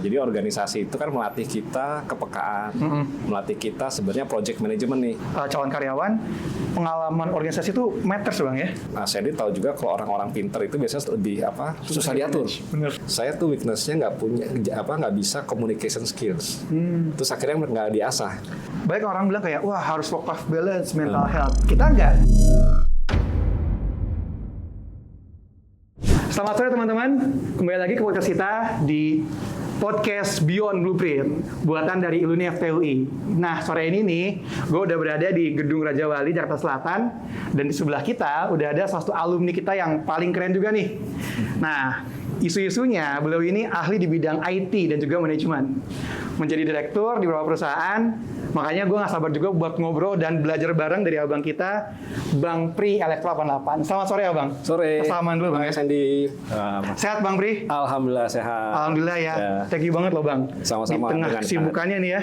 Jadi organisasi itu kan melatih kita kepekaan, melatih kita sebenarnya project management nih. Calon karyawan, pengalaman organisasi itu matters Bang ya? Nah, saya tahu juga kalau orang-orang pinter itu biasanya lebih susah diatur. Bener. Saya tuh weakness-nya nggak bisa communication skills. Terus akhirnya nggak diasah. Banyak orang bilang kayak, wah harus work-life balance, mental health. Kita nggak. Selamat sore teman-teman, kembali lagi ke podcast kita di podcast Beyond Blueprint, buatan dari Iluni FTUI. Nah, sore ini nih, gue udah berada di Gedung Raja Wali, Jakarta Selatan, dan di sebelah kita udah ada salah satu alumni kita yang paling keren juga nih. Nah, isu-isunya, beliau ini ahli di bidang IT dan juga manajemen. Menjadi direktur di beberapa perusahaan, makanya gue gak sabar juga buat ngobrol dan belajar bareng dari abang kita, Bang Pri Elektro88. Selamat sore ya Bang. Sore. Salaman dulu Bang. Sandy. Sehat Bang Pri? Alhamdulillah sehat. Alhamdulillah ya. Thank you banget loh Bang. Sama-sama. Di tengah kesibukannya nih ya.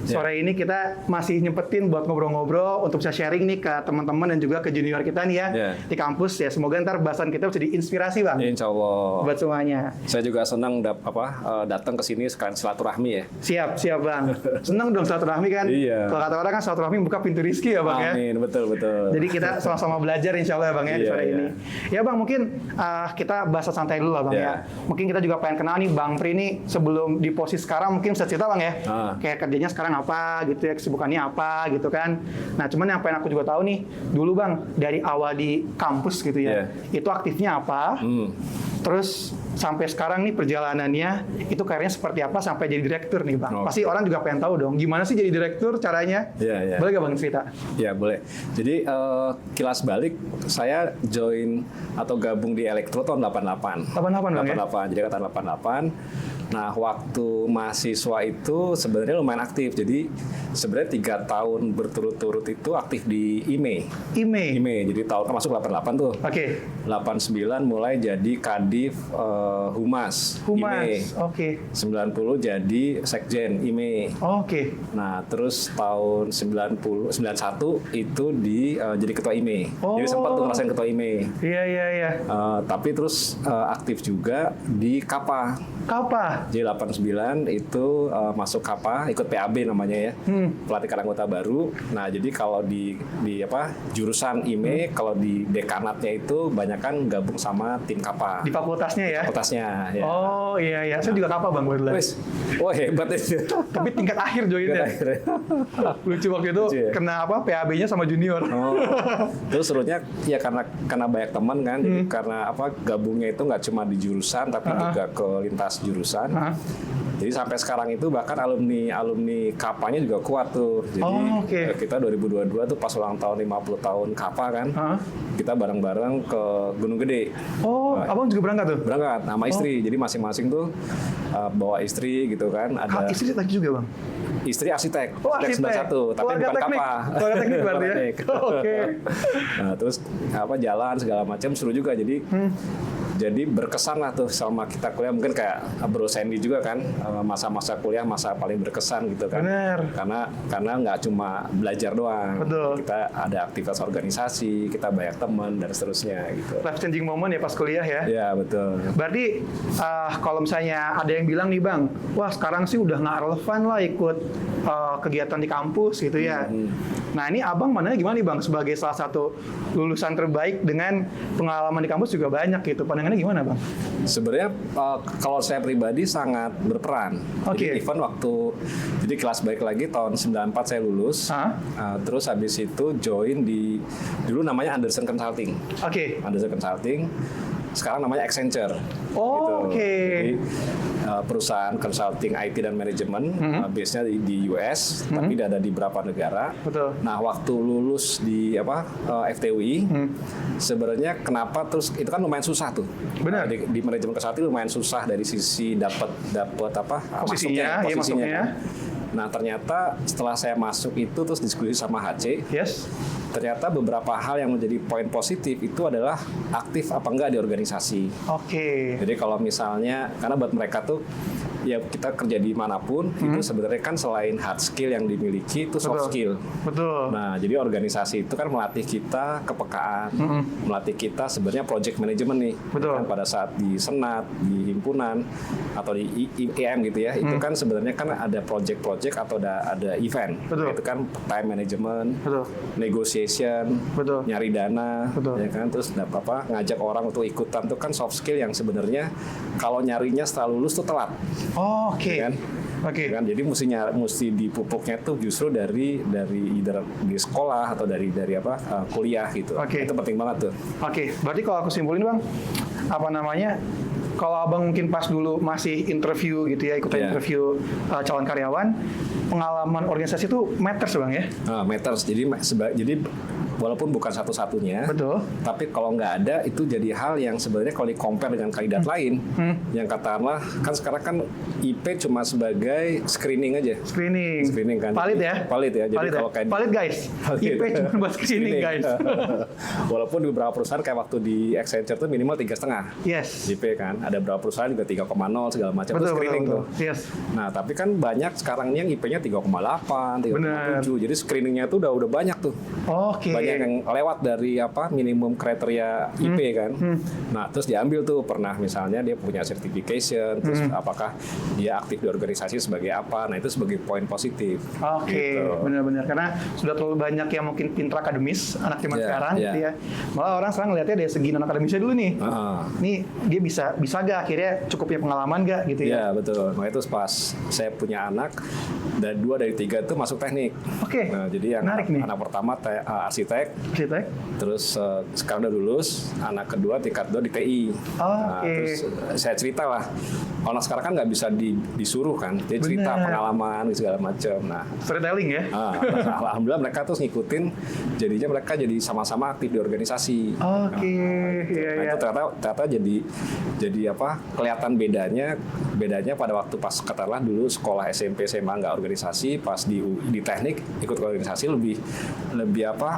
Sore ini kita masih nyempetin buat ngobrol-ngobrol untuk bisa sharing nih ke teman-teman dan juga ke junior kita nih ya di kampus ya. Semoga ntar bahasan kita bisa diinspirasi Bang. Insya Allah. Buat semuanya. Saya juga senang datang ke sini sekalian silaturahmi ya. Siap Bang. Senang dong silaturahmi kan. Iya. Kalau kata orang kan silaturahmi buka pintu rezeki ya Bang. Amin, betul. Jadi kita sama-sama belajar insya Allah ya Bang ya di sore ini. Ya Bang, mungkin kita bahasa santai dulu lah Bang ya. Mungkin kita juga pengen kenal nih Bang Pri nih sebelum di posisi sekarang mungkin bisa cerita Bang ya. Kayak kerjanya sekarang apa gitu ya, kesibukannya apa gitu kan. Nah cuman yang pengen aku juga tahu nih, dulu Bang, dari awal di kampus gitu ya, itu aktifnya apa, terus sampai sekarang nih perjalanannya, itu karirnya seperti apa sampai jadi direktur nih Bang. Pasti orang juga pengen tahu dong, gimana sih jadi direktur caranya? Boleh gak Bang cerita? Ya boleh. Jadi kilas balik, saya join atau gabung di Elektro tahun 88. 88 Bang ya? 88, jadi angkatan 88. Nah, waktu mahasiswa itu sebenarnya lumayan aktif. Jadi sebenarnya 3 tahun berturut-turut itu aktif di IME. Jadi tahun masuk 88 tuh. 89 mulai jadi Kadif Humas. IME. 90 jadi Sekjen IME. Nah, terus tahun 91 itu jadi ketua IME. Jadi sempat tuh ngerasain ketua IME. Iya. Tapi terus aktif juga di KAPA. Jadi 89 itu masuk KAPA, ikut PAB namanya ya, pelatihan anggota baru. Nah jadi kalau di jurusan IME, kalau di dekanatnya itu banyak kan gabung sama tim KAPA. Di fakultasnya ya? Fakultasnya. Ya. Oh iya, saya juga KAPA Bang. Oh hebat itu. Tapi tingkat akhir joinnya. Lucu waktu itu kena PAB-nya sama junior. Terus serunya ya karena banyak teman kan, jadi karena gabungnya itu nggak cuma di jurusan tapi juga ke lintas jurusan. Jadi sampai sekarang itu bahkan alumni KAPA-nya juga kuat tuh. Jadi kita 2022 tuh pas ulang tahun 50 tahun KAPA kan. Kita bareng-bareng ke Gunung Gede. Abang juga berangkat tuh? Berangkat sama istri. Jadi masing-masing tuh bawa istri gitu kan. Ada istri lagi juga Bang? Istri arsitek. Arsitek 91, tapi bukan KAPA. Keluarga teknik berarti ya? Nah, terus jalan segala macam seru juga. Jadi berkesan lah tuh selama kita kuliah, mungkin kayak Bro Sandy juga kan, masa-masa kuliah masa paling berkesan gitu kan. Bener. Karena nggak cuma belajar doang. Betul. Kita ada aktivitas organisasi, kita banyak teman dan seterusnya gitu. Life changing moment ya pas kuliah ya? Iya betul. Berarti kalau misalnya ada yang bilang nih Bang, wah sekarang sih udah nggak relevan lah ikut kegiatan di kampus gitu ya. Nah ini Abang mandangnya gimana nih Bang sebagai salah satu lulusan terbaik dengan pengalaman di kampus juga banyak gitu. Pandangannya gimana Bang? Sebenarnya kalau saya pribadi sangat berperan. Jadi even jadi kelas baik lagi tahun 94 saya lulus. Terus habis itu join dulu namanya Anderson Consulting. Anderson Consulting. Sekarang namanya Accenture. Jadi perusahaan consulting IT dan manajemen, base-nya di US, tapi ada di beberapa negara. Nah, waktu lulus di FTUI, sebenarnya kenapa terus itu kan lumayan susah tuh. Benar. Di manajemen consulting lumayan susah dari sisi dapat posisinya. Kan. Nah, ternyata setelah saya masuk itu terus diskusi sama HC. Ternyata beberapa hal yang menjadi poin positif itu adalah aktif apa enggak di organisasi. Jadi kalau misalnya, karena buat mereka tuh ya kita kerja di manapun itu sebenarnya kan selain hard skill yang dimiliki itu soft skill. Betul. Nah, jadi organisasi itu kan melatih kita kepekaan, melatih kita sebenarnya project management nih. Betul. Kan pada saat di senat, di himpunan atau di IM gitu ya, itu kan sebenarnya kan ada project-project atau ada event. Betul. Itu kan time management, Betul. negotiation, Betul. nyari dana, Betul. ya kan, terus ngajak orang untuk ikutan itu kan soft skill yang sebenarnya kalau nyarinya setelah lulus tuh telat. Oke. Ya kan? Oke. Kan, jadi mesti dipupuknya tuh justru dari either di sekolah atau dari kuliah gitu. Oke. Itu penting banget tuh. Oke, berarti kalau aku simpulin Bang, apa namanya? Kalau Abang mungkin pas dulu masih interview gitu ya, ikutan interview calon karyawan, pengalaman organisasi itu matters Bang ya? Matters. Jadi walaupun bukan satu-satunya, betul. Tapi kalau nggak ada itu jadi hal yang sebenarnya kalau di-compare dengan kandidat lain, yang katakanlah kan sekarang kan IP cuma sebagai screening aja. Screening kan. Valid ya? Valid ya. Jadi kalau kayak valid guys. IP cuma buat screening guys. Walaupun di beberapa perusahaan kayak waktu di Accenture tuh minimal 3,5. Yes. IP kan. Ada beberapa perusahaan juga 3,0 segala macam itu screening tuh. Yes. Nah, tapi kan banyak sekarang ini yang IP-nya 3,8, 3,7. Jadi screeningnya tuh udah banyak tuh. Oke. Yang lewat dari minimum kriteria IP kan. Nah, terus diambil tuh pernah misalnya dia punya certification, terus apakah dia aktif di organisasi sebagai apa. Nah, itu sebagai poin positif. Oke, gitu. benar-benar karena sudah terlalu banyak yang mungkin pintar akademis anak zaman sekarang gitu ya. Malah orang sekarang ngelihatnya dari segi non akademisnya dulu nih. Nih dia bisa gak akhirnya cukup punya pengalaman gak gitu ya. Iya, betul. Makanya itu pas saya punya anak dan 2 dari 3 itu masuk teknik. Oke. Nah, jadi yang anak pertama arsitek. Terus sekarang udah lulus, anak kedua tingkat 2 di TI. Terus saya cerita lah. Kalau sekarang kan nggak bisa disuruh kan, dia cerita pengalaman segala macam. Nah, storytelling ya. Alhamdulillah mereka terus ngikutin, jadinya mereka jadi sama-sama aktif di organisasi. Oke. Itu ternyata jadi kelihatan bedanya pada waktu pas katakanlah dulu sekolah SMP SMA nggak organisasi, pas di teknik ikut organisasi lebih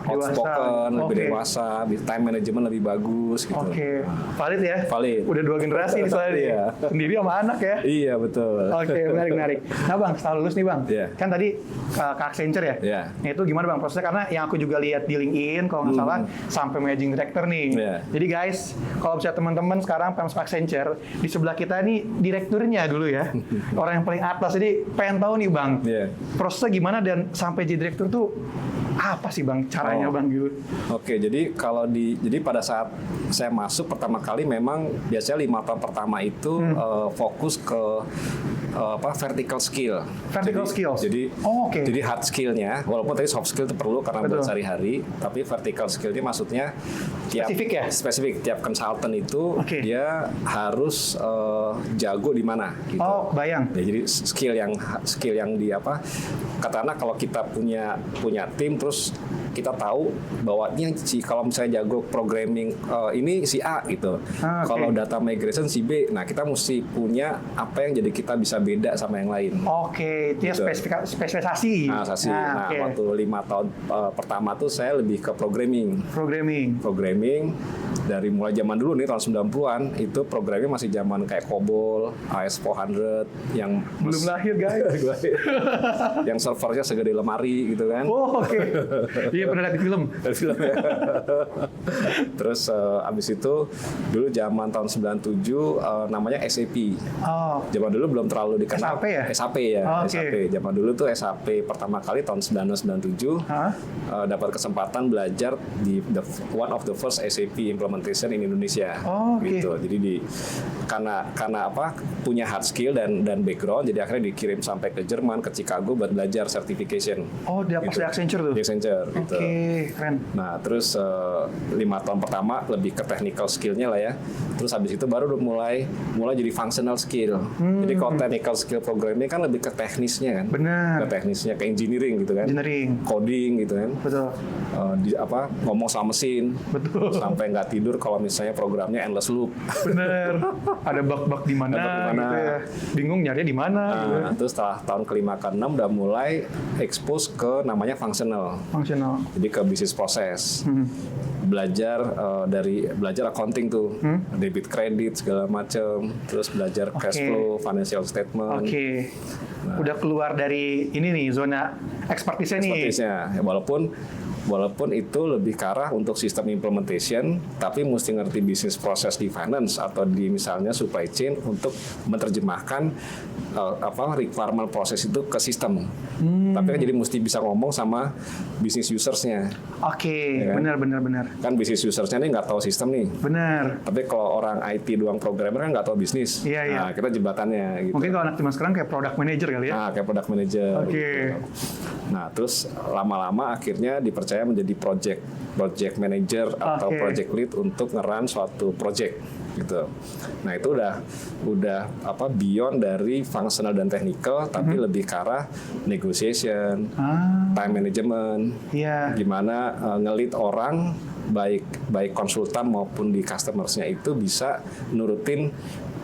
outspoken, lebih dewasa, time management lebih bagus gitu. Oke. Valid ya? Valid. Udah 2 generasi nih soalnya. Sendiri sama anak ya? Iya, betul. Oke, menarik. Nah Bang, setelah lulus nih Bang, kan tadi ke Accenture ya? Nah, itu gimana Bang prosesnya? Karena yang aku juga lihat di LinkedIn, kalau nggak salah, sampai managing director nih. Jadi guys, kalau misalnya teman-teman sekarang pengen masuk Accenture, di sebelah kita nih direkturnya dulu ya. Orang yang paling atas. Jadi pengen tahu nih Bang, prosesnya gimana dan sampai jadi direktur tuh apa sih Bang caranya Bang gitu? Oke, jadi pada saat saya masuk pertama kali memang biasanya 5 tahun pertama itu fokus ke vertical skill. Jadi hard skillnya, walaupun tadi soft skill itu perlu karena buat sehari-hari, tapi vertical skillnya maksudnya spesifik tiap consultant itu dia harus jago di mana gitu. Bayang. Ya, jadi skill yang di katakanlah kalau kita punya tim terus kita tahu bahwa ini kalau misalnya jago programming ini si A gitu. Kalau data migration si B. Nah, kita mesti punya apa yang jadi kita bisa beda sama yang lain. Oke, itu gitu. Spesialisasi. Waktu 5 tahun pertama tuh saya lebih ke programming. Dari mulai zaman dulu nih tahun 90-an itu programming masih zaman kayak COBOL, AS400 yang belum lahir guys. Yang servernya segede lemari gitu kan. Iya, pernah lihat di film. Terus abis itu dulu zaman tahun 97 namanya SAP. Zaman dulu belum terlalu dikenal. SAP ya. SAP. Zaman dulu tuh SAP pertama kali tahun 1997 dapat kesempatan belajar di one of the first SAP implementation in Indonesia. Gitu. Jadi karena punya hard skill dan background, jadi akhirnya dikirim sampai ke Jerman, ke Chicago buat belajar certification. Dia pas di Accenture tuh. Di Accenture. Gitu. Keren. Nah, terus 5 tahun pertama lebih ke technical skill-nya lah ya. Terus habis itu baru udah mulai jadi functional skill. Jadi kalau technical skill programming kan lebih ke teknisnya kan. Benar. Ke teknisnya, ke engineering gitu kan. Coding gitu kan. Betul. Ngomong sama mesin. Betul. Sampai nggak tidur kalau misalnya programnya endless loop. Bener. Ada bug-bug di mana gitu ya. Bingung nyarinya di mana gitu. Terus setelah tahun ke-5 ke-6 udah mulai expose ke namanya functional. Jadi ke bisnis proses. Belajar belajar accounting tuh, debit kredit segala macam, terus belajar cash flow, financial statement. Nah, udah keluar dari ini nih zona expertise-nya nih. Ya, walaupun itu lebih ke arah untuk sistem implementation, tapi mesti ngerti bisnis proses di finance atau di misalnya supply chain untuk menerjemahkan requirement proses itu ke sistem. Tapi kan jadi mesti bisa ngomong sama bisnis usersnya. Ya kan? Benar. Kan bisnis usersnya nih nggak tahu sistem nih. Benar. Tapi kalau orang IT doang programmer kan nggak tahu bisnis. Iya. Nah, kita jembatannya gitu. Mungkin kalau anak zaman sekarang kayak product manager kali ya? Nah, kayak product manager. Gitu. Nah, terus lama-lama akhirnya dipercaya menjadi project manager atau project lead untuk ngeran suatu project gitu. Nah, itu udah beyond dari functional dan technical, tapi lebih ke arah negotiation, time management, gimana nge-lead orang baik konsultan maupun di customersnya itu bisa nurutin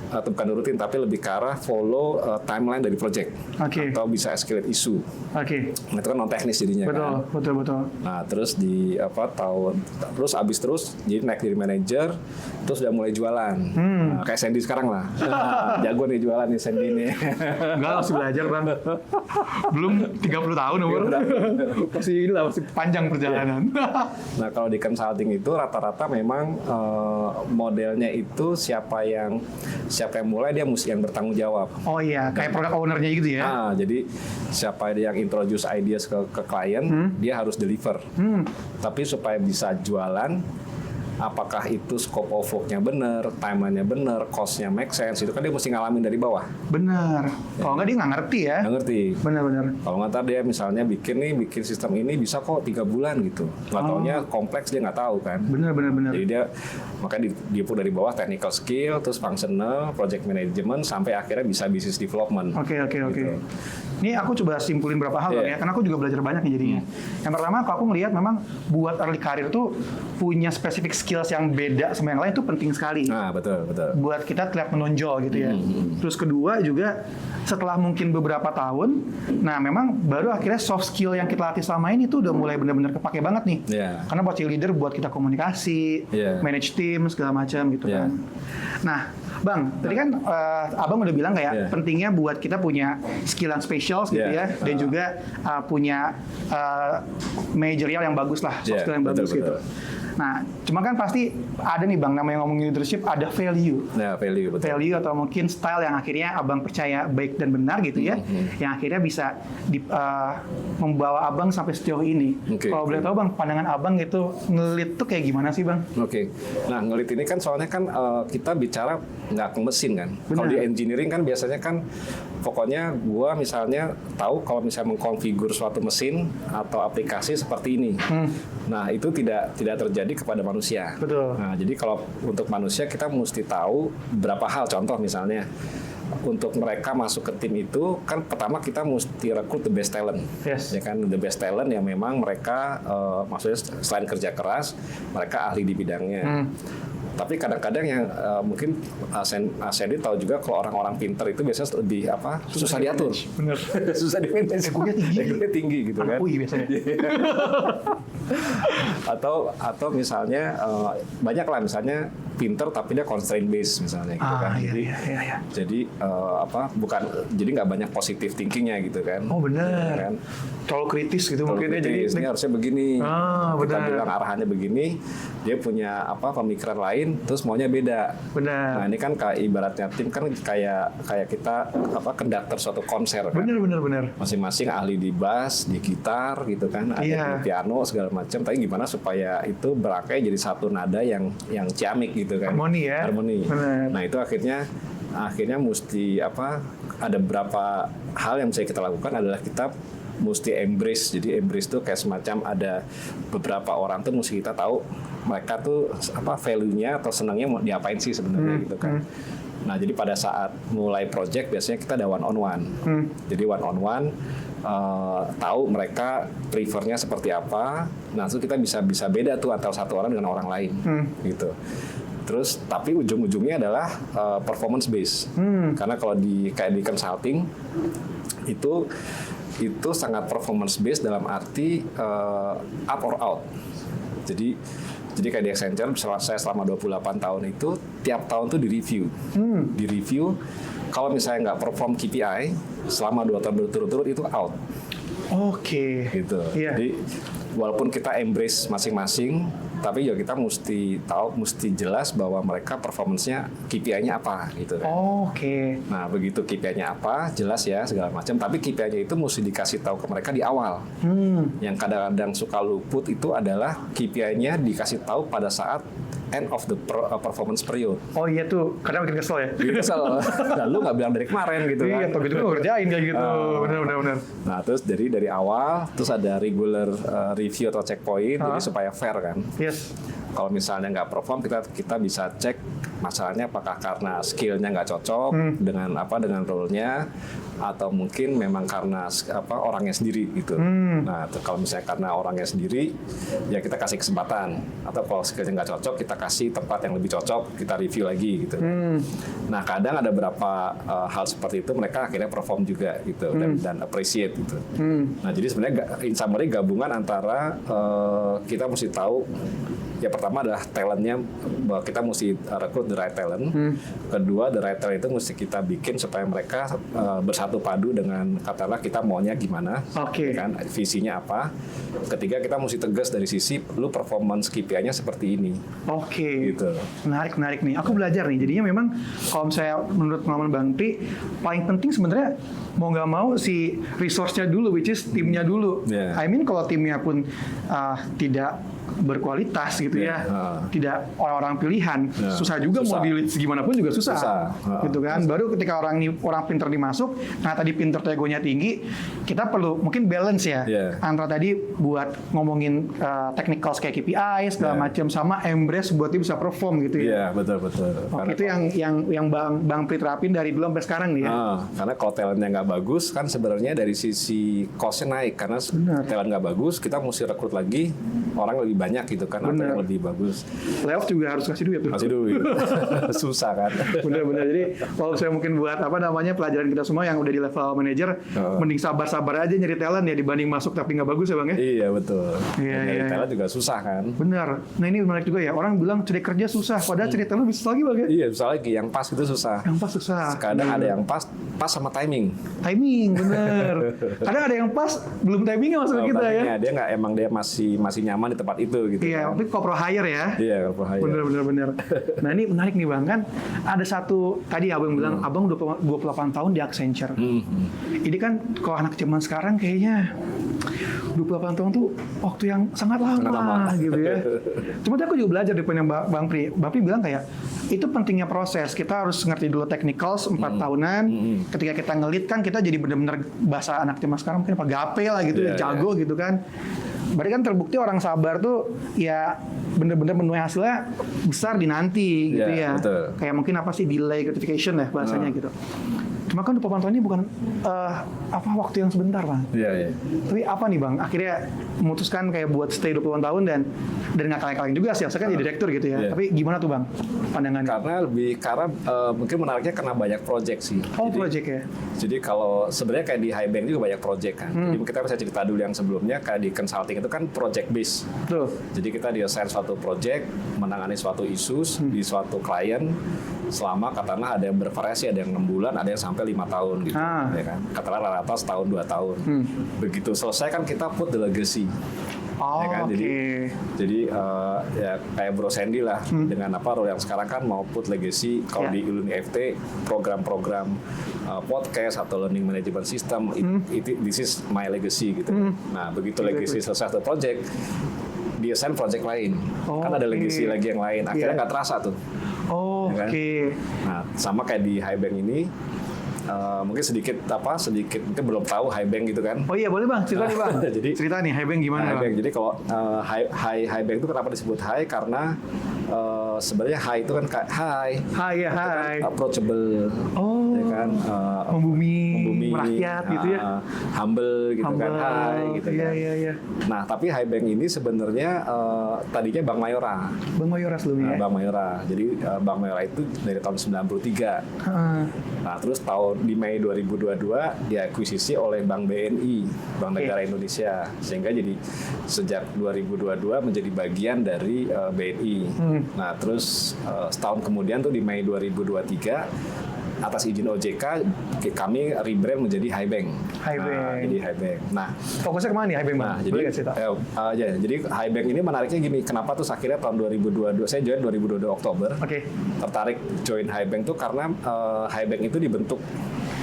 atau bukan nurutin tapi lebih ke arah follow timeline dari project atau bisa escalate isu. Nah, itu kan non teknis jadinya. Betul. Nah, terus terus jadi naik dari manager, terus udah mulai jualan. Nah, kayak Sandy sekarang lah. Jago nih jualan nih Sandy nih. Enggak, masih belajar Bang. Belum 30 tahun umur. masih panjang perjalanan. Nah, kalau di consulting itu rata-rata memang modelnya itu siapa yang mulai dia mesti yang bertanggung jawab. Oh iya, kayak product owner-nya gitu ya. Nah, jadi siapa yang introduce ideas ke klien, dia harus deliver. Tapi supaya bisa jualan, apakah itu scope of work-nya benar, timeline-nya benar, cost-nya make sense, itu kan dia mesti ngalamin dari bawah. Benar. Kalau nggak dia nggak ngerti ya. Nggak ngerti. Benar. Kalau nggak tahu dia misalnya bikin sistem ini bisa kok 3 bulan gitu. Nggak taunya kompleks dia nggak tahu kan. Benar. Jadi makanya dia pun dari bawah technical skill, terus functional, project management, sampai akhirnya bisa business development. Oke. Ini aku coba simpulin berapa hal ya, karena aku juga belajar banyak nih jadinya. Yang pertama, kalau aku ngelihat memang buat early career tuh punya spesifik skills yang beda sama yang lain itu penting sekali. Nah, betul. Buat kita terlihat menonjol gitu ya. Terus kedua juga setelah mungkin beberapa tahun, nah memang baru akhirnya soft skill yang kita latih selama ini tuh udah mulai benar-benar kepake banget nih. Karena buat leader buat kita komunikasi, manage team segala macam gitu kan. Nah, Bang, tadi kan Abang udah bilang kayak pentingnya buat kita punya skill yang spesial gitu ya, dan juga punya managerial yang bagus lah, soft skill yang bagus gitu. Nah, cuma kan pasti ada nih Bang, namanya ngomongin leadership ada value. Nah, value, betul. Value atau mungkin style yang akhirnya Abang percaya baik dan benar gitu ya, yang akhirnya bisa membawa Abang sampai sejauh ini. Kalau boleh tahu Bang, pandangan Abang itu ngelit tuh kayak gimana sih Bang? Nah, ngelit ini kan soalnya kan kita bicara nggak ke mesin kan. Kalau di engineering kan biasanya kan pokoknya gua misalnya tahu kalau misalnya mengkonfigur suatu mesin atau aplikasi seperti ini. Nah, itu tidak terjadi kepada manusia. Betul. Nah, jadi kalau untuk manusia kita mesti tahu berapa hal. Contoh misalnya untuk mereka masuk ke tim itu kan pertama kita mesti rekrut the best talent. Ya kan, the best talent yang memang mereka maksudnya selain kerja keras, mereka ahli di bidangnya. Tapi kadang-kadang yang mungkin Sandy tahu juga kalau orang-orang pinter itu biasanya lebih susah diatur. Bener. Susah di-manage. Egonya tinggi gitu kan. UI biasanya. atau misalnya banyak lah misalnya pinter tapi dia constraint based misalnya gitu kan. Jadi jadi nggak banyak positive thinkingnya gitu kan. Oh benar. Kan? Terlalu kritis gitu mungkin ya. Jadi ini harusnya begini. Kita benar. bilang arahannya begini, dia punya pemikiran lain, terus maunya beda. Benar. Nah, ini kan kayak ibaratnya tim kan kayak kita konduktor suatu konser kan. Benar. Masing-masing ahli di bass, di gitar gitu kan, ada di piano segala macam. Tapi gimana supaya itu berangkai jadi satu nada yang ciamik gitu kan. Harmoni ya. Benar. Nah, itu akhirnya mesti ada beberapa hal yang bisa kita lakukan adalah kita mesti embrace. Jadi embrace itu kayak semacam ada beberapa orang tuh mesti kita tahu mereka tuh value-nya atau senangnya mau diapain sih sebenarnya gitu kan. Nah, jadi pada saat mulai project biasanya kita ada one on one. Jadi one on one tahu mereka prefernya seperti apa. Nah, itu kita bisa beda tuh antara satu orang dengan orang lain gitu. Terus tapi ujung-ujungnya adalah performance base. Karena kalau kayak di consulting itu itu sangat performance based dalam arti up or out. Jadi kayak di Accenture, saya selama 28 tahun itu tiap tahun tuh direview. Direview, kalau misalnya nggak perform KPI selama 2 tahun berturut-turut itu out. Oke. Gitu. Yeah. Jadi walaupun kita embrace masing-masing, tapi ya kita mesti jelas bahwa mereka performance-nya KPI-nya apa gitu kan. Oke. Nah, begitu KPI-nya apa, jelas ya segala macam, tapi KPI-nya itu mesti dikasih tahu ke mereka di awal. Yang kadang-kadang suka luput itu adalah KPI-nya dikasih tahu pada saat end of the performance period. Oh iya tuh, kadang bikin kesel ya. Bikin kesel. Lalu nggak bilang dari kemarin gitu kan. Iya, begitu gue kerjain kayak gitu. Benar. Nah, terus dari awal, terus ada regular review atau checkpoint, jadi supaya fair kan. Yes. Kalau misalnya nggak perform, kita bisa cek masalahnya apakah karena skillnya nggak cocok dengan role-nya, atau mungkin memang karena orangnya sendiri gitu. Nah, kalau misalnya karena orangnya sendiri, ya kita kasih kesempatan. Atau kalau skillnya nggak cocok, kita kasih tempat yang lebih cocok, kita review lagi gitu. Nah, kadang ada beberapa hal seperti itu mereka akhirnya perform juga gitu dan appreciate gitu. Nah, jadi sebenarnya in summary gabungan antara kita mesti tahu. Ya pertama adalah talentnya, bahwa kita mesti rekrut the right talent. Kedua, the right talent itu mesti kita bikin supaya mereka bersatu padu dengan katakanlah kita maunya gimana, kan visinya apa. Ketiga, kita mesti tegas dari sisi lu performance KPI-nya seperti ini. Gitu. Menarik nih. Aku belajar nih. Jadinya memang kalau saya menurut pengalaman Bang Pri, paling penting sebenarnya mau nggak mau si resource-nya dulu, which is timnya dulu. I mean kalau timnya pun tidak berkualitas gitu tidak orang-orang pilihan, susah juga mau di-lead gimana pun juga susah. Gitu kan. Baru ketika orang pinter dimasuk, nah tadi pinter tegonya tinggi, kita perlu mungkin balance ya antara tadi buat ngomongin technicals kayak KPI segala macam sama embrace buat dia bisa perform gitu ya. Iya, betul. Itu yang Bang Pri terapin dari dulu sampai sekarang nih ya. Karena kalau talentnya nggak bagus kan sebenarnya dari sisi cost-nya naik, karena talent nggak bagus, kita mesti rekrut lagi orang lebih banyak gitu kan, atau yang lebih bagus. Layoff juga harus kasih duit tuh. Kasih duit. Susah kan. Bener. Jadi kalau saya mungkin buat pelajaran kita semua yang udah di level manager, mending sabar-sabar aja nyari talent ya dibanding masuk tapi nggak bagus ya Bang ya. Iya betul. Nyari talent juga susah kan. Bener. Nah ini menarik juga ya. Orang bilang cari kerja susah, padahal cari talent bisa lagi Bang ya. Iya susah lagi. Yang pas itu susah. Yang pas susah. Kadang ada yang pas sama timing. Bener. Kadang ada yang pas belum timingnya masuk ke kita ya. Dia masih nyaman di tempat itu gitu. Iya, tapi corporate hire ya. Iya, corporate hire. Bener. Nah ini menarik nih Bang, kan ada satu, tadi Abang bilang, Abang 28 tahun di Accenture. Ini kan kalau anak zaman sekarang kayaknya 28 tahun tuh waktu yang sangat lama gitu ya. Cuma aku juga belajar dari yang Bang Pri. Bang Pri bilang kayak, itu pentingnya proses. Kita harus ngerti dulu technicals 4 tahunan. Ketika kita ngelit kan kita jadi benar-benar bahasa anak zaman sekarang mungkin apa gape lah gitu, jago gitu kan. Berarti kan terbukti orang sabar tuh ya bener-bener menuai hasilnya besar di nanti gitu ya. Betul. Kayak mungkin apa sih delay gratification ya bahasanya gitu. Cuma kan 28 tahun ini bukan waktu yang sebentar Bang. Iya. Tapi apa nih Bang? Akhirnya memutuskan kayak buat stay 28 tahun dan nggak kaleng-kaleng juga sih. Saya kan jadi direktur gitu ya. Tapi gimana tuh Bang pandangannya? Karena mungkin menariknya karena banyak project sih. Project ya. Jadi kalau sebenarnya kayak di high bank juga banyak project kan. Jadi kita bisa cerita dulu yang sebelumnya kayak di consulting itu kan project base. Betul. Jadi kita di-assign suatu project, menangani suatu isu di suatu klien selama katakanlah ada yang bervariasi, ada yang 6 bulan, ada yang sampai 5 tahun gitu. Ya kan. Katakanlah rata-rata setahun 2 tahun. Begitu selesai kan kita put the legacy. Ya kan? Jadi ya kayak Bro Sandy lah dengan role yang sekarang kan mau put legacy kalau di Iluni FT program-program podcast atau learning management system this is my legacy gitu. Nah begitu legacy selesai satu project dia assign project lain kan ada legacy lagi yang lain akhirnya nggak terasa tuh. Ya kan? Nah sama kayak di high bank ini. Mungkin sedikit mungkin belum tahu high bank gitu kan. Oh iya boleh Bang, cerita nih Bang. Cerita nih high bank gimana high bank. Jadi kalau high bank itu kenapa disebut high karena sebenarnya high itu kan high. Kan approachable. Ya kan membumi rakyat gitu ya. Humble gitu kan high gitu kan. Iya. Nah, tapi high bank ini sebenarnya tadinya Bank Mayora. Bank Mayora sebelumnya. Bank Mayora. Jadi Bank Mayora itu dari tahun 93. Nah, terus tahun di Mei 2022 diakuisisi oleh Bank BNI, Bank Negara Indonesia, sehingga jadi sejak 2022 menjadi bagian dari BNI. Nah, terus setahun kemudian tuh di Mei 2023 atas izin OJK kami rebrand menjadi Hibank. Hibank. Jadi Hibank. Nah, fokusnya kemana nih Hibank? Nah, jadi Hibank ini menariknya gini, kenapa tuh akhirnya tahun 2022 saya join 2022 Oktober. Tertarik join Hibank tuh karena Hibank itu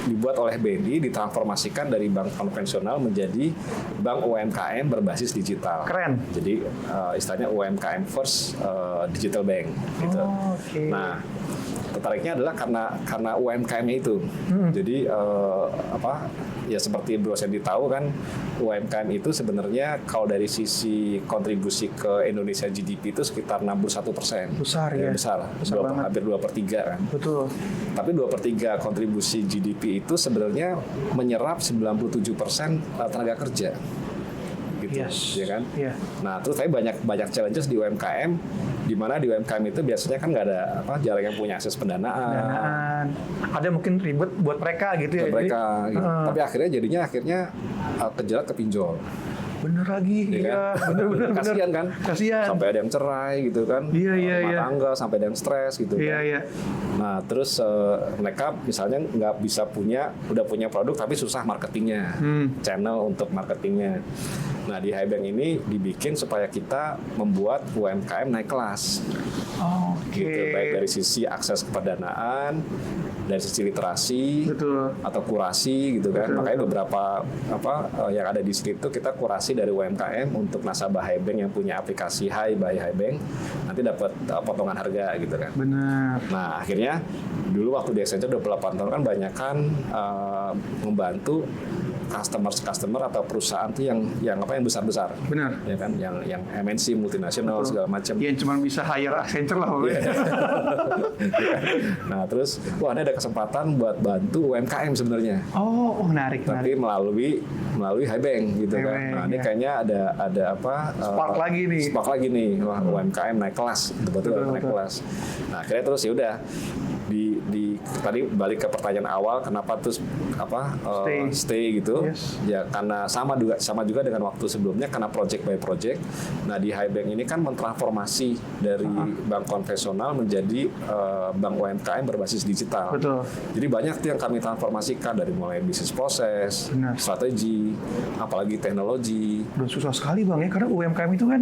dibuat oleh BNI, ditransformasikan dari bank konvensional menjadi bank UMKM berbasis digital. Keren. Jadi istilahnya UMKM first digital bank gitu. Nah, tertariknya adalah karena UMKM-nya itu. Jadi ya seperti Bro Sandy tahu kan, UMKM itu sebenarnya kalau dari sisi kontribusi ke Indonesia GDP itu sekitar 61%. Besar ya? Besar banget. Hampir 2/3 kan. Betul. Tapi 2/3 kontribusi GDP itu sebenarnya menyerap 97% tenaga kerja. Gitu, ya kan? Nah, terus tapi banyak challenges di UMKM, di mana di UMKM itu biasanya kan nggak ada jarang yang punya akses pendanaan. Ada mungkin ribet buat mereka gitu ya. Mereka, gitu. Tapi akhirnya kejerat ke pinjol. Bener lagi, ya kan? Bener. Kasian kan? Kasian. Sampai ada yang cerai gitu kan? Rumah tangga sampai ada yang stres gitu kan? Nah, terus mereka misalnya nggak bisa udah punya produk tapi susah marketingnya, channel untuk marketingnya. Nah, di Hibank ini dibikin supaya kita membuat UMKM naik kelas. Gitu, baik dari sisi akses ke pendanaan, dari sisi literasi, atau kurasi gitu kan. Makanya beberapa yang ada di sini itu kita kurasi dari UMKM untuk nasabah Hibank yang punya aplikasi Hi by Hibank, nanti dapat potongan harga gitu kan. Benar. Nah, akhirnya dulu waktu di Accenture 28 tahun kan banyak kan membantu customer atau perusahaan tuh yang besar-besar. Benar. Ya kan, yang MNC multinasional segala macam. Yang cuma bisa hire Accenture lah pokoknya. Nah, terus ini ada kesempatan buat bantu UMKM sebenarnya. Menarik. Tapi melalui Hibank gitu kan. Nah, ini kayaknya ada Spark lagi nih. Wah, UMKM naik kelas, betul naik kelas. Nah, akhirnya terus ya udah tadi balik ke pertanyaan awal, kenapa terus stay gitu. Ya karena sama juga dengan waktu sebelumnya, karena project by project. Nah, di Hibank ini kan mentransformasi dari bank konvensional menjadi bank UMKM berbasis digital. Betul. Jadi banyak yang kami transformasikan, dari mulai bisnis proses, strategi, apalagi teknologi. Dan susah sekali Bang ya, karena UMKM itu kan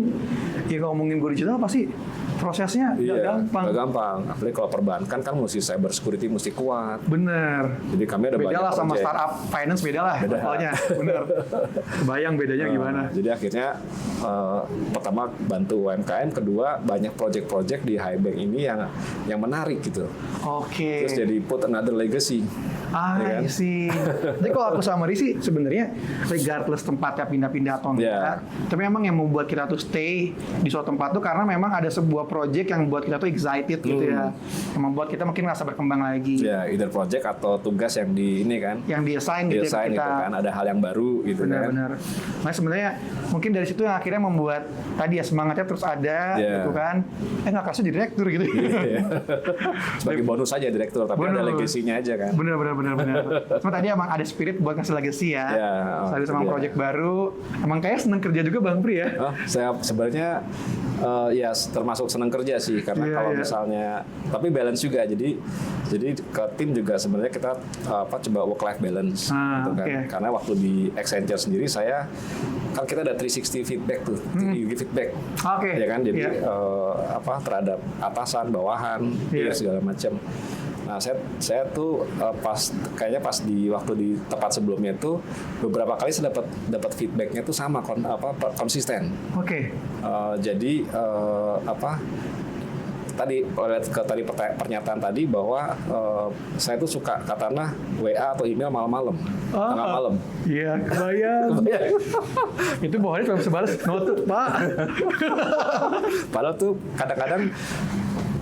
ya ngomongin digital pasti prosesnya nggak gampang. Apalagi kalau perbankan kan mesti cyber security mesti kuat. Bener. Jadi kami ada beda banyak lah sama project. startup finance beda lah. Bener. Kebayang bedanya gimana. Jadi akhirnya pertama bantu UMKM, kedua banyak project-project di Hibank ini yang menarik gitu. Terus jadi put another legacy. I see. Jadi kalau aku sama Risi sebenarnya regardless tempatnya pindah-pindah atau enggak, tapi memang yang membuat kita tuh stay di suatu tempat tuh karena memang ada sebuah project yang buat kita tuh excited gitu ya, yang membuat kita mungkin merasa berkembang lagi. Ya, either project atau tugas yang di ini kan, yang di-assign gitu kita. Gitu kan, ada hal yang baru gitu. Benar. Nah, sebenarnya mungkin dari situ yang akhirnya membuat tadi ya semangatnya terus ada gitu kan. Nggak kasih di direktur gitu. Sebagai bonus aja direktur, tapi ada legasinya aja kan. Benar. Cuma tadi emang ada spirit buat ngasih legacy ya. Selalu sama project baru. Emang kayak seneng kerja juga Bang Pri ya? Saya sebenarnya termasuk seneng kerja sih, karena kalau misalnya, tapi balance juga. Jadi ke tim juga sebenarnya kita coba work life balance gitu kan. Karena waktu di Accenture sendiri kan kita ada 360 feedback tuh, feedback. Ya kan, jadi terhadap atasan, bawahan, segala macam. Nah, saya tuh kayaknya pas di waktu di tempat sebelumnya tuh beberapa kali saya dapat feedbacknya tuh sama konsisten. Jadi tadi pernyataan tadi bahwa saya tuh suka katanya WA atau email malam-malam, tengah malam. Iya, kebayang. Itu bawahnya cuma bisa balas note Pak. Padahal tuh kadang-kadang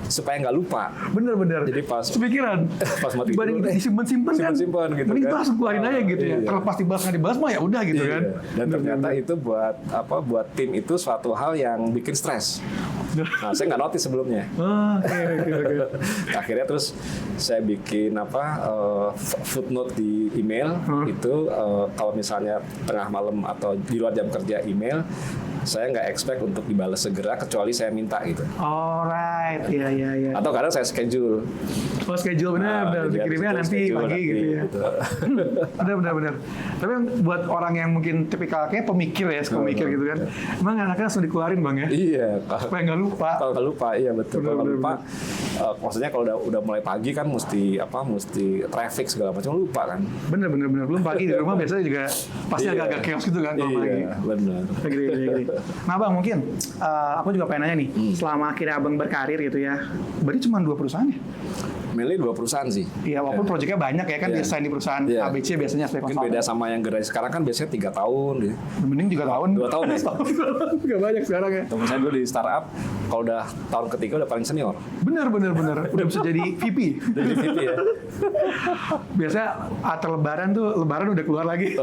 supaya nggak lupa. Bener. Jadi pas sepikiran. Pas mau tidur, disimpan kan. Simpan gitu mending kan. langsung keluarin aja gitu ya. Terlepas dibahas nggak dibahas mah ya udah gitu kan. Dan ternyata itu buat tim itu suatu hal yang bikin stres. Nah, saya nggak notice sebelumnya. Oke. Akhirnya terus saya bikin footnote di email itu kalau misalnya tengah malam atau di luar jam kerja email, saya nggak expect untuk dibalas segera kecuali saya minta gitu. Alright, iya. Atau kadang saya schedule. Oh, schedule benar, dikirimnya nanti pagi gitu ya. Gitu. Benar. Tapi buat orang yang mungkin tipikalnya pemikir ya, pemikir gitu kan. Emang anaknya langsung dikeluarin Bang ya? Iya. Supaya nggak lupa. Kalau nggak lupa, iya betul. Kalau lupa, maksudnya kalau udah mulai pagi kan mesti traffic segala macam, lupa kan. Bener. Belum pagi di rumah biasanya juga pasti agak-agak chaos gitu kan kalau pagi. Iya, benar. Agree. Nah Bang, mungkin aku juga pengen nanya nih, selama akhirnya Abang berkarir gitu ya, berarti cuma 2 perusahaan ya? Mainly 2 perusahaan sih. Iya, walaupun proyeknya banyak ya kan, desain di perusahaan ABC biasanya sebagai mungkin beda sama yang generasi sekarang kan biasanya 3 tahun gitu. Mending 3 tahun. 2 tahun ya. Gak banyak sekarang ya. Temen saya dulu di startup, kalau udah tahun ketiga udah paling senior. Bener. Udah bisa jadi VP. Jadi VP ya. Biasanya atar lebaran udah keluar lagi.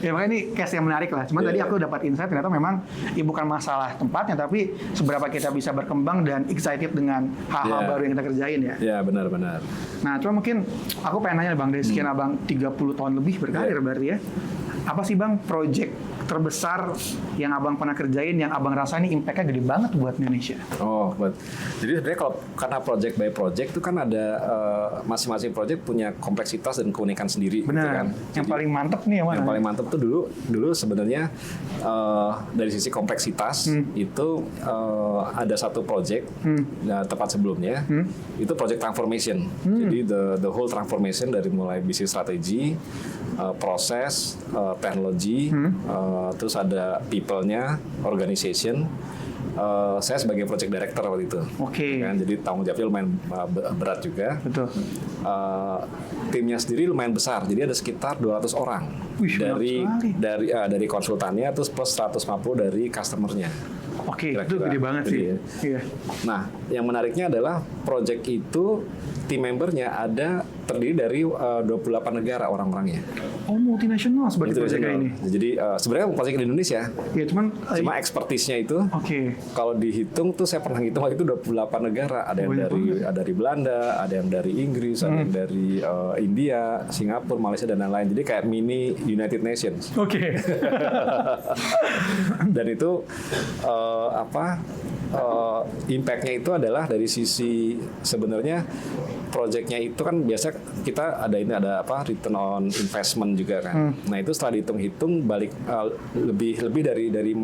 Ya makanya ini case yang menarik lah. Cuman tadi aku dapat insight ternyata memang bukan masalah tempatnya, tapi seberapa kita bisa berkembang dan excited dengan hal-hal baru yang kita kerjain ya. Iya, benar. Nah, cuma mungkin aku pengen nanya Bang, dari sekian Abang 30 tahun lebih berkarir berarti ya. Apa sih Bang project terbesar yang Abang pernah kerjain yang Abang rasa ini impact-nya gede banget buat Indonesia? Jadi sebenarnya karena project by project itu kan ada masing-masing project punya kompleksitas dan keunikan sendiri. Benar. Gitu kan. Yang paling mantep nih yang mana? Yang paling mantep tuh dulu sebenarnya dari sisi kompleksitas itu ada satu project tepat sebelumnya itu project transformation. Jadi the whole transformation dari mulai bisnis strategi, proses, teknologi, terus ada people-nya, organization. Saya sebagai project director waktu itu. Oke. Kan, jadi tanggung jawabnya lumayan berat juga. Betul. Timnya sendiri lumayan besar. Jadi ada sekitar 200 orang. Wih, dari konsultannya terus plus 150 dari customer-nya. Oke, Kira-kira. itu gede banget sih. Iya. Nah, yang menariknya adalah project itu tim membernya terdiri dari 28 negara orang-orangnya. Oh, multinasional seperti proyeknya ini. Jadi sebenarnya project di Indonesia. Ya, cuma expertise-nya itu. Oke. Kalau dihitung tuh saya pernah hitung waktu itu 28 negara. Ada yang dari Belanda, ada yang dari Inggris, ada yang dari India, Singapura, Malaysia dan lain-lain. Jadi kayak mini United Nations. Oke. Dan itu impact-nya itu adalah dari sisi sebenarnya project-nya itu kan biasa kita ada return on investment juga kan. Nah itu setelah dihitung-hitung balik lebih dari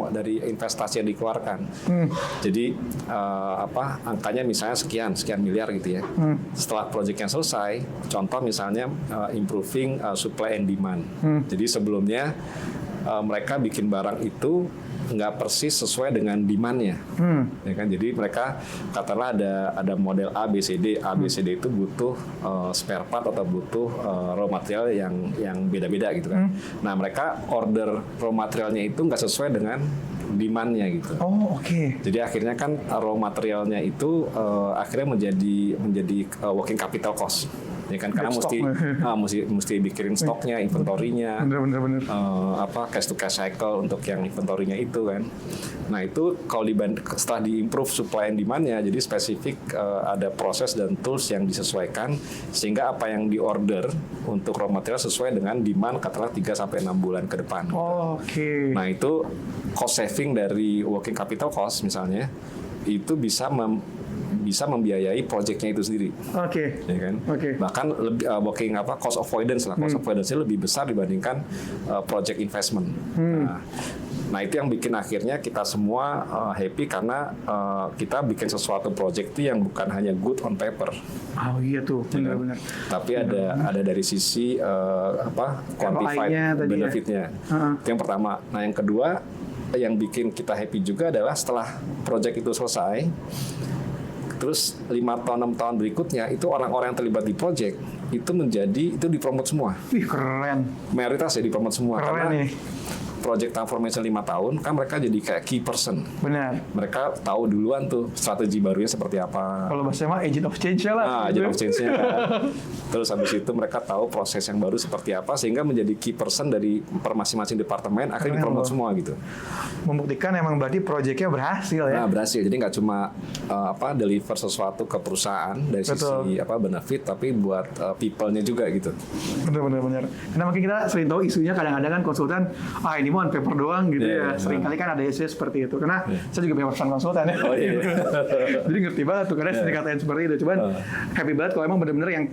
investasi yang dikeluarkan. Jadi angkanya misalnya sekian miliar gitu ya. Setelah project-nya selesai, contoh misalnya improving supply and demand. Jadi sebelumnya mereka bikin barang itu nggak persis sesuai dengan demand-nya, ya kan? Jadi mereka katakanlah ada model A, B, C, D itu butuh spare part atau butuh raw material yang beda-beda gitu kan. Nah mereka order raw materialnya itu nggak sesuai dengan demand-nya gitu. Oh, oke. Jadi akhirnya kan raw materialnya itu akhirnya menjadi working capital cost. Ya kan karena mesti bikirin stoknya, inventorinya, bener. cash to cash cycle untuk yang inventorinya itu kan. Nah itu kalau setelah diimprove supply and demand-nya, jadi spesifik ada proses dan tools yang disesuaikan sehingga apa yang diorder untuk raw material sesuai dengan demand katakanlah 3-6 bulan ke depan. Oke. Nah itu cost saving dari working capital cost misalnya itu bisa membiayai projectnya itu sendiri. Oke. Ya kan? Bahkan lebih cost avoidance lah. Cost avoidance-nya lebih besar dibandingkan project investment. Nah, itu yang bikin akhirnya kita semua happy karena kita bikin sesuatu project itu yang bukan hanya good on paper. Oh iya tuh, benar-benar. Tapi ada dari sisi quantified benefitnya. Itu yang pertama. Nah, yang kedua yang bikin kita happy juga adalah setelah project itu selesai, terus 5 tahun 6 tahun berikutnya itu orang-orang yang terlibat di project itu dipromote semua. Wih, keren. Mayoritas ya dipromote semua. Keren nih. project transformation 5 tahun, kan mereka jadi kayak key person. Benar. Mereka tahu duluan tuh strategi barunya seperti apa. Kalau bahasa mah agent of change lah. Nah, agent of change-nya kan. Terus habis itu mereka tahu proses yang baru seperti apa, sehingga menjadi key person dari masing-masing departemen, akhirnya dipromote semua gitu. Membuktikan emang berarti project-nya berhasil ya. Nah, berhasil. Jadi nggak cuma deliver sesuatu ke perusahaan dari sisi benefit, tapi buat people-nya juga gitu. Benar. Karena mungkin kita sering tahu isunya kadang-kadang kan konsultan, ini mau on paper doang gitu ya. Sering kali kan ada isu seperti itu. Karena saya juga punya pesan konsultan ya. Jadi ngerti banget tuh karena sering katain seperti itu. Cuman happy banget kalau emang benar-benar yang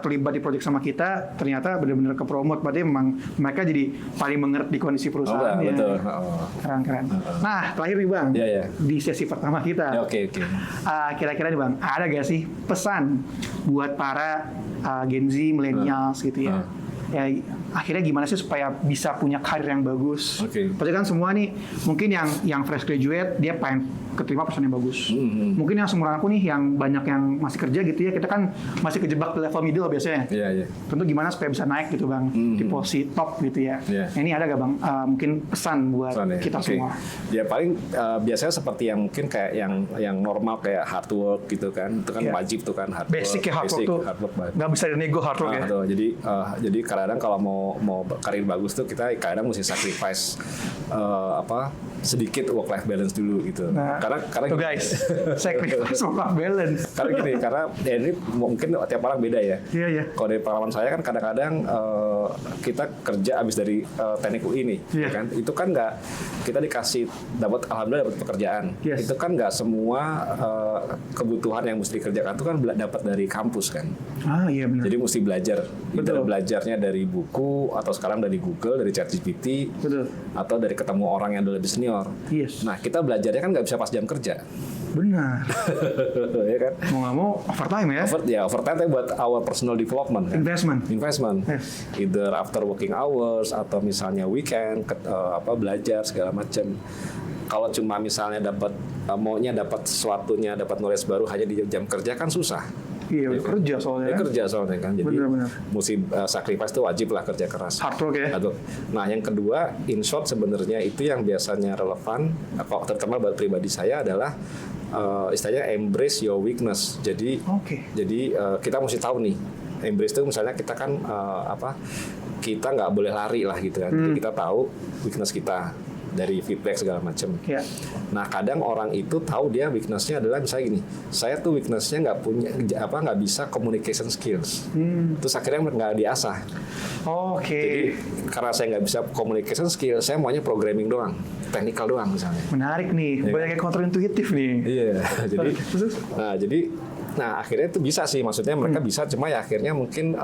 terlibat di project sama kita ternyata benar-benar ke promote. Berarti memang mereka jadi paling mengerti kondisi perusahaan. Betul. Keren. Nah, terakhir nih Bang, di sesi pertama kita. Oke. Kira-kira nih Bang, ada gak sih pesan buat para Gen Z, millennials gitu ya? Ya akhirnya gimana sih supaya bisa punya karir yang bagus? Pasti kan semua nih mungkin yang fresh graduate dia pengen keterima perusahaan yang bagus. Mungkin yang seumuran aku nih yang banyak yang masih kerja gitu ya, kita kan masih kejebak di level middle biasanya. Tentu gimana supaya bisa naik gitu Bang, di posisi top gitu ya. Ini ada gak Bang mungkin pesan buat kita semua? Ya paling biasanya seperti yang mungkin kayak yang normal kayak hard work gitu kan. Itu kan wajib tuh kan hard work. Basic ya hard work tuh. Gak bisa dinego hard work ya. Jadi kadang-kadang kalau mau karir bagus tuh kita kadang mesti sacrifice sedikit work life balance dulu gitu. Karena tuh guys, sacrifice work life balance. Karena ini mungkin tiap orang beda ya. Iya. Kalau dari pengalaman saya kan kadang-kadang kita kerja abis dari teknik UI nih, kan? Itu kan nggak kita alhamdulillah dapat pekerjaan. Itu kan nggak semua kebutuhan yang mesti dikerjakan itu kan dapat dari kampus kan. Iya benar. Jadi mesti belajar. Belajarnya dari buku atau sekarang dari Google, dari ChatGPT, atau dari ketemu orang yang udah lebih senior. Nah kita belajarnya kan nggak bisa pas jam kerja. Benar. Ya kan? Mau nggak mau overtime ya? Overtime tapi buat our personal development. Kan? Investment. Either after working hours atau misalnya weekend, belajar segala macam. Kalau cuma misalnya maunya dapat sesuatunya, dapat knowledge baru hanya di jam kerja kan susah. Iya, kerja soalnya. Kerja soalnya kan. Jadi mesti sacrifice itu wajib lah, kerja keras. Hard work ya. Nah, yang kedua, in short sebenarnya itu yang biasanya relevan, terutama buat pribadi saya adalah istilahnya embrace your weakness. Jadi kita mesti tahu nih, embrace itu misalnya kita kan kita nggak boleh lari lah gitu kan. Jadi kita tahu weakness kita dari feedback segala macam. Nah kadang orang itu tahu dia weakness-nya adalah misalnya gini, saya tuh weakness-nya nggak bisa communication skills. Terus akhirnya nggak diasah. Jadi karena saya nggak bisa communication skills, saya maunya programming doang, technical doang misalnya. Menarik nih, banyak yang counterintuitif nih. Iya, Nah akhirnya itu bisa sih, maksudnya mereka bisa, cuma ya akhirnya mungkin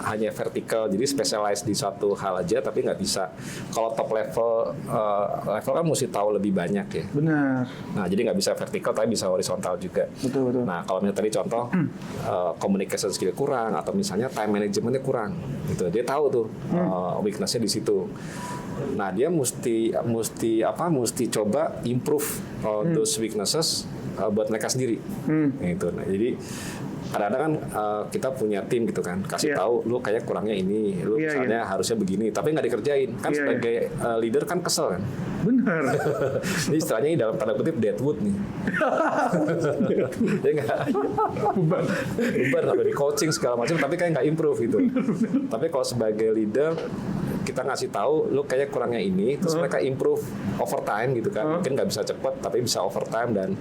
hanya vertikal, jadi specialize di suatu hal aja, tapi nggak bisa. Kalau top level kan mesti tahu lebih banyak ya. Benar. Nah jadi nggak bisa vertikal, tapi bisa horizontal juga. Betul. Nah kalau misalnya tadi contoh communication skill kurang, atau misalnya time managementnya kurang, gitu. Dia tahu tuh weaknessnya di situ. Nah dia mesti coba improve those weaknesses buat mereka sendiri. Gitu. Nah, jadi kadang-kadang kan kita punya tim gitu kan, kasih tahu lu kayak kurangnya ini, lu misalnya harusnya begini, tapi nggak dikerjain. Kan sebagai leader kan kesel kan. Benar. Ini istilahnya dalam tanda kutip deadwood nih. Dia nggak beban atau di coaching segala macam, tapi kayak nggak improve gitu. Tapi kalau sebagai leader kita ngasih tahu lu kayak kurangnya ini, terus mereka improve overtime gitu kan. Mungkin nggak bisa cepat, tapi bisa overtime dan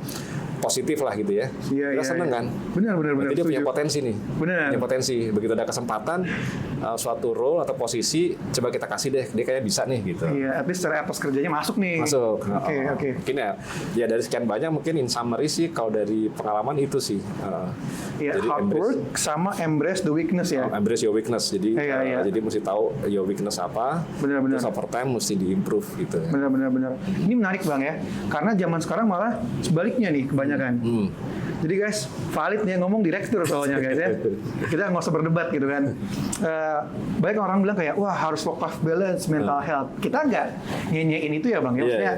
positif lah gitu ya. Kita seneng kan? Benar. Jadi dia punya potensi nih. Benar. Punya potensi. Begitu ada kesempatan suatu role atau posisi, coba kita kasih deh. Dia kayak bisa nih gitu. Iya, at least secara etos kerjanya masuk nih. Masuk. Oke. Mungkin ya dari sekian banyak mungkin in summary sih kalau dari pengalaman itu sih. Jadi hard work sama embrace the weakness ya. Embrace your weakness. Jadi jadi mesti tahu your weakness apa. Benar. Terus overtime mesti diimprove gitu. Benar. Ini menarik Bang ya. Karena zaman sekarang malah sebaliknya nih kebanyakan. Jadi guys, valid nih ngomong direktur soalnya guys ya. Kita nggak usah berdebat gitu kan. Banyak orang bilang kayak wah harus work life balance, mental health. Kita nggak nyenyein itu ya Bang ya. Maksudnya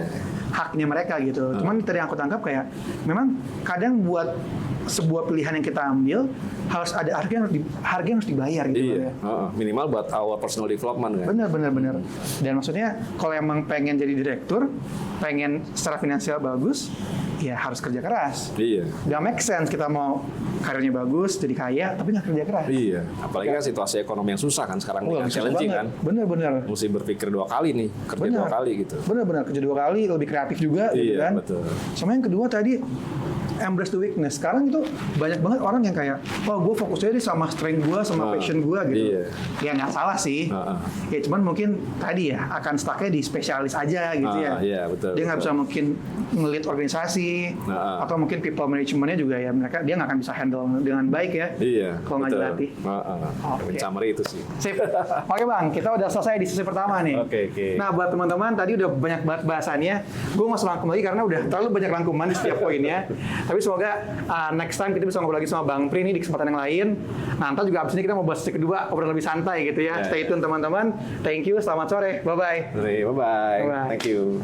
haknya mereka gitu. Cuman tadi yang aku tangkap kayak memang kadang buat sebuah pilihan yang kita ambil harus ada harga yang harus dibayar gitu. Iya. Minimal buat our personal development kan. Bener. Dan maksudnya kalau emang pengen jadi direktur, pengen secara finansial bagus, ya harus kerja keras. Iya. Gak make sense kita mau karirnya bagus, jadi kaya, tapi nggak kerja keras. Iya. Apalagi kan situasi ekonomi yang susah kan sekarang nih, yang challenging kan. Bener. Mesti berpikir 2 kali nih, kerja 2 kali gitu. Bener, kerja 2 kali, lebih kreatif juga gitu kan. Iya, betul. Sama yang kedua tadi, embrace the weakness. Sekarang itu banyak banget orang yang kayak, gue fokus aja sama strength gue, sama passion gue gitu. Iya. Ya nggak salah sih. Ya cuman mungkin tadi ya akan stucknya di spesialis aja gitu ya. Iya, betul. Dia nggak bisa mungkin ngelit organisasi atau mungkin people managementnya juga ya dia nggak akan bisa handle dengan baik ya. Iya. Kalau nggak dilatih. Summary itu sih. Sip. Oke Bang, kita udah selesai di sesi pertama nih. Oke. Nah buat teman-teman tadi udah banyak banget bahasannya. Gue nggak selangkum lagi karena udah terlalu banyak rangkuman di setiap poinnya. Tapi semoga next time kita bisa ngobrol lagi sama Bang Pri nih di kesempatan yang lain. Nah, ntar juga abis ini kita mau bahas sesi kedua, obrolan lebih santai gitu ya. Stay tune teman-teman. Thank you, selamat sore. Bye-bye. Bye-bye. Thank you.